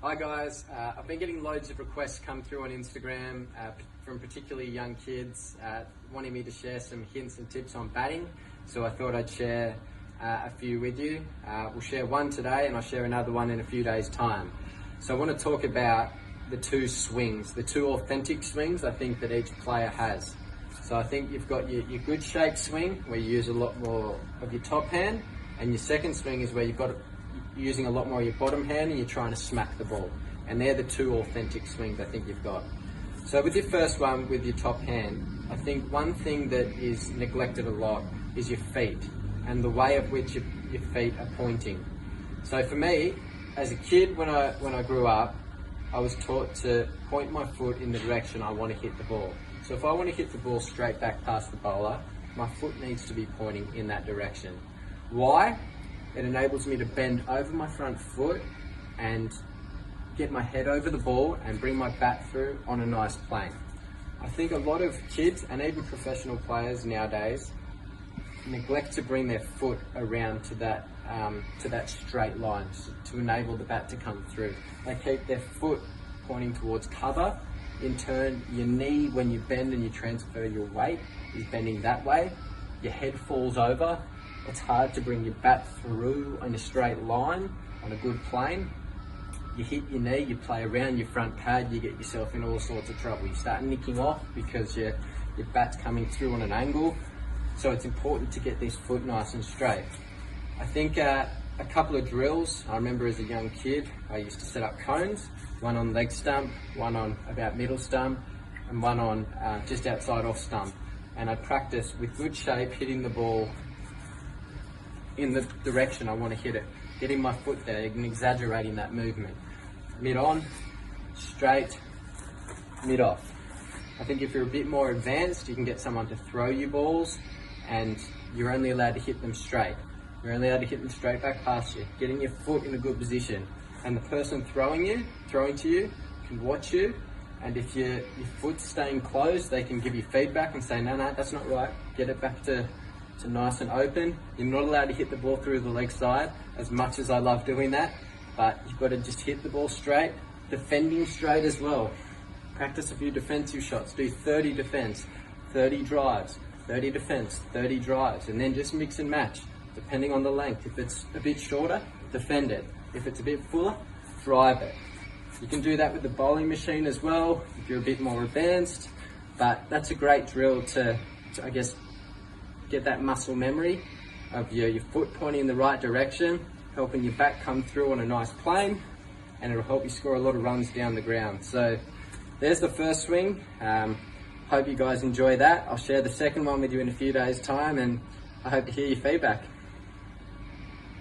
Hi guys, I've been getting loads of requests come through on Instagram from particularly young kids wanting me to share some hints and tips on batting. So I thought I'd share a few with you. We'll share one today and I'll share another one in a few days' time. So I want to talk about the two swings, the two authentic swings I think that each player has. So I think you've got your good shape swing where you use a lot more of your top hand, and your second swing is where you've got using a lot more of your bottom hand and you're trying to smack the ball. And they're the two authentic swings I think you've got. So with your first one, with your top hand, I think one thing that is neglected a lot is your feet and the way of which your feet are pointing. So for me, as a kid, when I grew up, I was taught to point my foot in the direction I want to hit the ball. So if I want to hit the ball straight back past the bowler, my foot needs to be pointing in that direction. Why? It enables me to bend over my front foot and get my head over the ball and bring my bat through on a nice plane. I think a lot of kids and even professional players nowadays neglect to bring their foot around to that straight line to enable the bat to come through. They keep their foot pointing towards cover. In turn, your knee, when you bend and you transfer your weight, is bending that way. Your head falls over. It's hard to bring your bat through in a straight line on a good plane. You hit your knee, you play around your front pad, you get yourself in all sorts of trouble. You start nicking off because your bat's coming through on an angle. So it's important to get this foot nice and straight. I think a couple of drills, I remember as a young kid, I used to set up cones, one on leg stump, one on about middle stump, and one on just outside off stump. And I'd practice with good shape, hitting the ball in the direction I want to hit it, getting my foot there and exaggerating that movement. Mid on, straight, mid off. I think if you're a bit more advanced, you can get someone to throw you balls and you're only allowed to hit them straight. You're only allowed to hit them straight back past you, getting your foot in a good position. And the person throwing to you can watch you, and if your foot's staying closed, they can give you feedback and say, no, that's not right, get it back to nice and open. You're not allowed to hit the ball through the leg side, as much as I love doing that, but you've got to just hit the ball straight, defending straight as well. Practice a few defensive shots, do 30 defense, 30 drives, 30 defense, 30 drives, and then just mix and match, depending on the length. If it's a bit shorter, defend it. If it's a bit fuller, drive it. You can do that with the bowling machine as well, if you're a bit more advanced, but that's a great drill to I guess, get that muscle memory of your foot pointing in the right direction, helping your bat come through on a nice plane, and it'll help you score a lot of runs down the ground. So there's the first swing. Hope you guys enjoy that. I'll share the second one with you in a few days' time, and I hope to hear your feedback.